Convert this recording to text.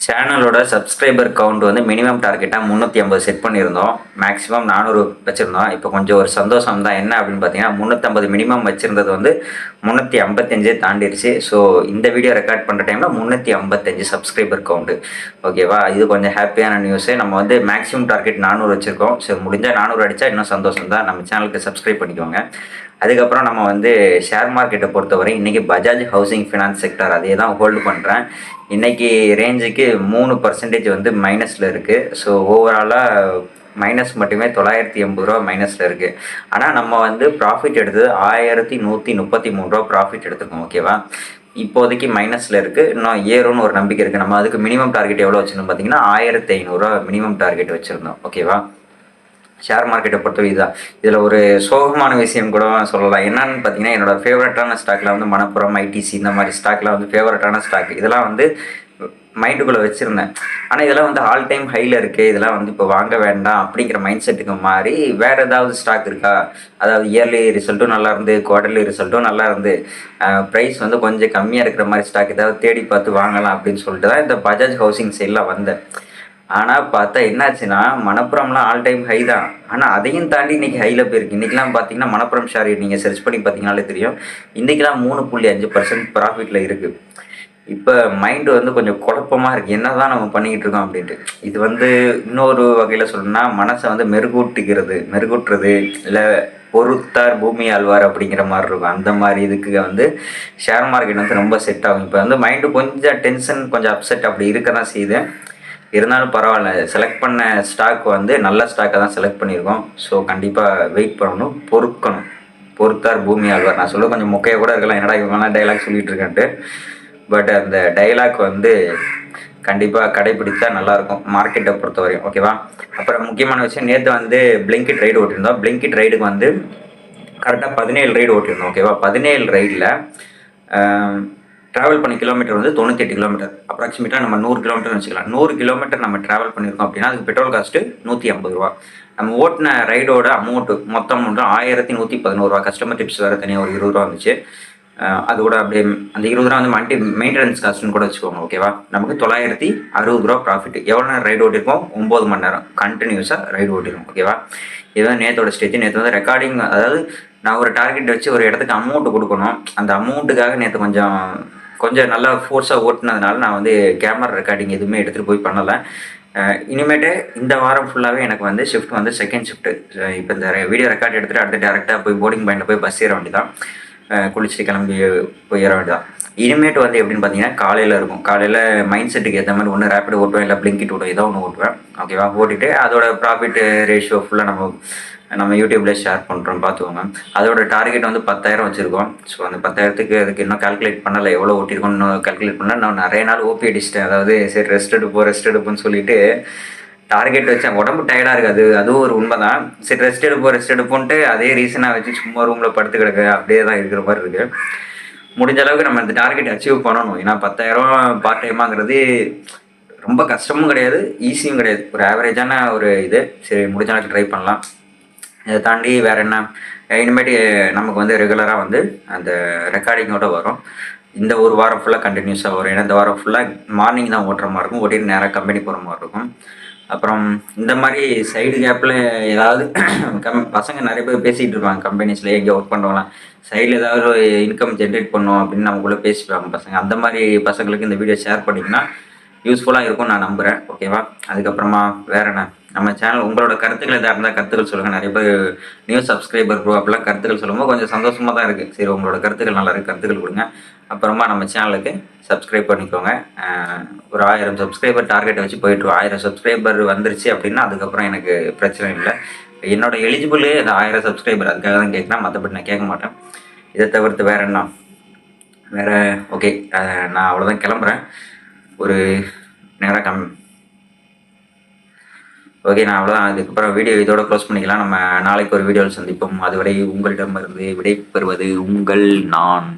சேனலோட subscriber count வந்து minimum டார்கெட்டாக 350 set பண்ணியிருந்தோம். மேக்ஸிமம் 400 வச்சுருந்தோம். இப்போ கொஞ்சம் ஒரு சந்தோஷம் தான். என்ன அப்படின்னு பார்த்தீங்கன்னா 350 மினிமம் வச்சுருந்தது வந்து 355 தாண்டிடுச்சு. ஸோ இந்த வீடியோ ரெக்கார்ட் பண்ணுற டைமில் 355 சப்ஸ்கிரைபர் கவுண்ட்டு. ஓகேவா, இது கொஞ்சம் ஹாப்பியான நியூஸு. நம்ம வந்து மேக்ஸிமம் டார்கெட் 400 வச்சுருக்கோம். ஸோ முடிஞ்சால் 400 அடித்தா இன்னும் சந்தோஷம் தான். நம்ம சேனலுக்கு சப்ஸ்கிரைப் பண்ணிக்கோங்க. அதுக்கப்புறம் நம்ம வந்து ஷேர் மார்க்கெட்டை பொறுத்தவரை இன்றைக்கி பஜாஜ் ஹவுசிங் ஃபினான்ஸ் செக்டர் அதே தான் ஹோல்டு பண்ணுறேன். இன்றைக்கி ரேஞ்சுக்கு 3% வந்து மைனஸில் இருக்குது. ஸோ ஓவராலாக மைனஸ் மட்டுமே 980 ரூபா மைனஸில் இருக்குது. ஆனால் நம்ம வந்து ப்ராஃபிட் எடுத்தது 1133 ரூபா ப்ராஃபிட் எடுத்துக்கோம். ஓகேவா, இப்போதைக்கு மைனஸில் இருக்குது. இன்னும் ஏறும்னு ஒரு நம்பிக்கை இருக்குது. நம்ம அதுக்கு மினிமம் டார்கெட் எவ்வளோ வச்சுருந்தோம் பார்த்தீங்கன்னா 1500 ரூபா மினிமம் டார்கெட் வச்சுருந்தோம். ஓகேவா, ஷேர் மார்க்கெட்டை பொறுத்தவரை இதுதான். இதில் ஒரு சோகமான விஷயம் கூட சொல்லலாம். என்னன்னு பார்த்தீங்கன்னா என்னோடய ஃபேவரட்டான ஸ்டாக்கில் வந்து மணப்புரம், ஐடிசி இந்த மாதிரி ஸ்டாக்லாம் வந்து ஃபேவரட்டான ஸ்டாக். இதெல்லாம் வந்து மைண்டுக்குள்ளே வச்சுருந்தேன். ஆனால் இதெல்லாம் வந்து ஆல் டைம் ஹையில் இருக்குது. இதெல்லாம் வந்து இப்போ வாங்க வேண்டாம் அப்படிங்கிற மைண்ட் செட்டுக்கு மாறி வேறு ஏதாவது ஸ்டாக் இருக்கா, அதாவது இயர்லி ரிசல்ட்டும் நல்லா இருந்து, குவார்டர்லி ரிசல்ட்டும் நல்லா இருந்து, ப்ரைஸ் வந்து கொஞ்சம் கம்மியாக இருக்கிற மாதிரி ஸ்டாக் ஏதாவது தேடி பார்த்து வாங்கலாம் அப்படின்னு சொல்லிட்டு தான் இந்த பஜாஜ் ஹவுசிங் சைடில் வந்தேன். ஆனால் பார்த்தா என்னாச்சுன்னா மணப்புரம்லாம் ஆல் டைம் ஹை தான். ஆனால் அதையும் தாண்டி இன்றைக்கி ஹையில் போயிருக்கு. இன்றைக்கெலாம் பார்த்தீங்கன்னா மணப்புரம் ஷேர் நீங்கள் சர்ச் பண்ணி பார்த்தீங்கனாலே தெரியும். இன்றைக்கெலாம் 3.5% ப்ராஃபிட்டில் இருக்குது. இப்போ மைண்டு வந்து கொஞ்சம் குழப்பமாக இருக்குது. என்ன தான் நம்ம பண்ணிக்கிட்டு இருக்கோம் அப்படின்ட்டு. இது வந்து இன்னொரு வகையில் சொல்லணும்னா மனசை வந்து மெருகூட்டுறது இல்லை பொறுத்தார் பூமி ஆழ்வார் அப்படிங்கிற மாதிரி இருக்கும். அந்த மாதிரி இதுக்கு வந்து ஷேர் மார்க்கெட் வந்து ரொம்ப செட் ஆகும். இப்போ வந்து மைண்டு கொஞ்சம் டென்ஷன், கொஞ்சம் அப்செட் அப்படி இருக்க தான் செய்யுது. இருந்தாலும் பரவாயில்ல, செலக்ட் பண்ண ஸ்டாக் வந்து நல்ல ஸ்டாக்கை தான் செலக்ட் பண்ணியிருக்கோம். ஸோ கண்டிப்பாக வெயிட் பண்ணணும், பொறுத்தார் பூமி ஆழ்வார். நான் சொல்ல கொஞ்சம் மொக்கையாக கூட இருக்கலாம், என்னடா இவங்கெல்லாம் டைலாக் சொல்லிட்டு இருக்கேன்ட்டு. பட் அந்த டைலாக் வந்து கண்டிப்பாக கடைபிடித்தா நல்லாயிருக்கும் மார்க்கெட்டை பொறுத்தவரையும். ஓகேவா, அப்புறம் முக்கியமான விஷயம், நேற்று வந்து பிளிங்கிட் ரைடு ஓட்டியிருந்தோம். பிளிங்கிட் ரைடுக்கு வந்து கரெக்டாக 17 ரைடு ஓட்டியிருந்தோம். ஓகேவா, 17 ரைடில் ட்ராவல் பண்ண கிலோமீட்டர் வந்து 98 கிலோமீட்டர். அப்ராக்சிமேட்டாக நம்ம 100 கிலோமீட்டர்னு வச்சுக்கலாம். 100 கிலோமீட்டர் நம்ம ட்ராவல் பண்ணியிருக்கோம் அப்படின்னா அதுக்கு பெட்ரோல் காஸ்ட்டு 150 ரூபா. நம்ம ஓட்டின ரைடோட அமௌண்ட்டு மொத்தம் அமௌண்ட்டு 1111 ரூபா. கஸ்டமர் டிப்ஸ் வேறு தனியாக ஒரு 20 ரூபா வந்துச்சு. அது கூட அப்படியே அந்த 20 ரூபா வந்து மெயின்டெனன்ஸ் காஸ்ட்டுன்னு கூட வச்சுக்கோங்க. ஓகேவா, நமக்கு 960 ரூபா ப்ராஃபிட். எவ்வளோ நேரம் ரைடு ஓட்டிருக்கோம்? 9 மணி நேரம் கண்டினியூஸாக ரைடு ஓட்டிருக்கோம். ஓகேவா, இதுதான் நேற்றோட ஸ்டேஜ். நேற்று வந்து ரெக்கார்டிங், அதாவது நான் ஒரு டார்கெட் வச்சு ஒரு இடத்துக்கு அமௌண்ட்டு கொடுக்கணும். அந்த அமௌண்ட்டுக்காக நேற்று கொஞ்சம் நல்லா ஃபோர்ஸாக ஓட்டினதுனால நான் வந்து கேமரா ரெக்கார்டிங் எதுவுமே எடுத்துகிட்டு போய் பண்ணலை. இனிமேட்டு இந்த வாரம் ஃபுல்லாகவே எனக்கு வந்து ஷிஃப்ட் வந்து செகண்ட் ஷிஃப்ட்டு. இப்போ இந்த வீடியோ ரெக்கார்ட் எடுத்துகிட்டு அடுத்து டேரெக்டாக போய் போர்டிங் பாயிண்டில் போய் பஸ் ஏற வேண்டியதான். குளிச்சுட்டு கிளம்பி போய் ஏற வேண்டியதான். இனிமேட்டு வந்து எப்படின்னு பார்த்தீங்கன்னா காலையில் இருக்கும். காலையில் மைண்ட் செட்டுக்கு ஏற்ற மாதிரி ஒன்று ரேப்பிட் ஓட்டுவேன், இல்லை பிளிங்கிட் ஓட்டுவேன், ஏதோ ஒன்று ஓட்டுவேன். ஓகேவா, ஓட்டிட்டு அதோட ப்ராஃபிட் ரேஷியோ ஃபுல்லாக நம்ம யூடியூப்பில் ஷேர் பண்ணுறோம், பார்த்துக்கோங்க. அதோட டார்கெட் வந்து 10,000 வச்சுருக்கோம். ஸோ அந்த 10,000த்துக்கு அதுக்கு இன்னும் கால்குலேட் பண்ணலை, எவ்வளோ ஓட்டிருக்கோம்னு இன்னும் கால்குலேட் பண்ணல. நான் நிறைய நாள் ஓபி அடிச்சிட்டேன். அதாவது சரி ரெஸ்ட் எடுப்போம்னு சொல்லிட்டு டார்கெட் வச்சேன். உடம்பு டயர்டாக இருக்குது, அதுவும் ஒரு உண்மை தான். சரி ரெஸ்ட் எடுப்போன்ட்டு அதே ரீசனாக வச்சு சும்மா ரூமில் படுத்து கிடக்கு, அப்படியே தான் இருக்கிற மாதிரி இருக்குது. முடிஞ்ச அளவுக்கு நம்ம இந்த டார்கெட் அச்சீவ் பண்ணணும். ஏன்னா 10,000 பார்ட் டைமாங்கிறது ரொம்ப கஷ்டமும் கிடையாது, ஈஸியும் கிடையாது. ஒரு ஆவரேஜான ஒரு இது. சரி முடிஞ்ச அளவுக்கு ட்ரை பண்ணலாம். இதை தாண்டி வேறு என்ன, இனிமேட்டு நமக்கு வந்து ரெகுலராக வந்து அந்த ரெக்கார்டிங்கோடு வரும். இந்த ஒரு வாரம் ஃபுல்லாக கண்டினியூஸாக வரும். ஏன்னா இந்த வாரம் ஃபுல்லாக மார்னிங் தான் ஓட்டுற மாதிரி இருக்கும், ஓட்டிட்டு நேராக கம்பெனி போகிற மாதிரி இருக்கும். அப்புறம் இந்த மாதிரி சைடு கேப்பில் ஏதாவது பசங்க நிறைய பேர் பேசிகிட்டு இருப்பாங்க. கம்பெனிஸில் எங்கே ஒர்க் பண்ணுறவங்களாம் சைடில் ஏதாவது ஒரு இன்கம் ஜென்ரேட் பண்ணோம் அப்படின்னு நமக்குள்ளே பேசிப்பாங்க பசங்க. அந்த மாதிரி பசங்களுக்கு இந்த வீடியோ ஷேர் பண்ணிங்கன்னா யூஸ்ஃபுல்லாக இருக்கும் நான் நம்புகிறேன். ஓகேவா, அதுக்கப்புறமா வேறு என்ன, நம்ம சேனல் உங்களோட கருத்துக்கள் எதாக இருந்தால் கருத்துக்கள் சொல்லுங்கள். நிறைய பேர் நியூ சப்ஸ்கிரைபர் ப்ரோ அப்படிலாம் கருத்துக்கள் சொல்லும்போது கொஞ்சம் சந்தோஷமாக தான் இருக்குது. சரி உங்களோட கருத்துக்கள் நல்லா இருக்குது, கருத்துக்கள் கொடுங்க. அப்புறமா நம்ம சேனலுக்கு சப்ஸ்கிரைப் பண்ணிக்கோங்க. ஒரு 1000 சப்ஸ்கிரைபர் டார்கெட்டை வச்சு போயிட்டுருவோம். 1000 சப்ஸ்கிரைபர் வந்துருச்சு அப்படின்னா அதுக்கப்புறம் எனக்கு பிரச்சனை இல்லை. என்னோடய எலிஜிபிள் அது 1000 சப்ஸ்கிரைபர், அதுக்காக தான் கேட்குறேன், மற்றபடி நான் கேட்க மாட்டேன். இதை தவிர்த்து வேறு என்ன, வேறு ஓகே, நான் அவ்வளோதான் கிளம்புறேன். ஒரு நேரம் ஓகே, நான் அவ்வளோதான். அதுக்கப்புறம் வீடியோ இதோட க்ளோஸ் பண்ணிக்கலாம். நம்ம நாளைக்கு ஒரு வீடியோவில் சந்திப்போம். அதுவரை உங்களிடமிருந்து விடை பெறுவது உங்கள் நான்.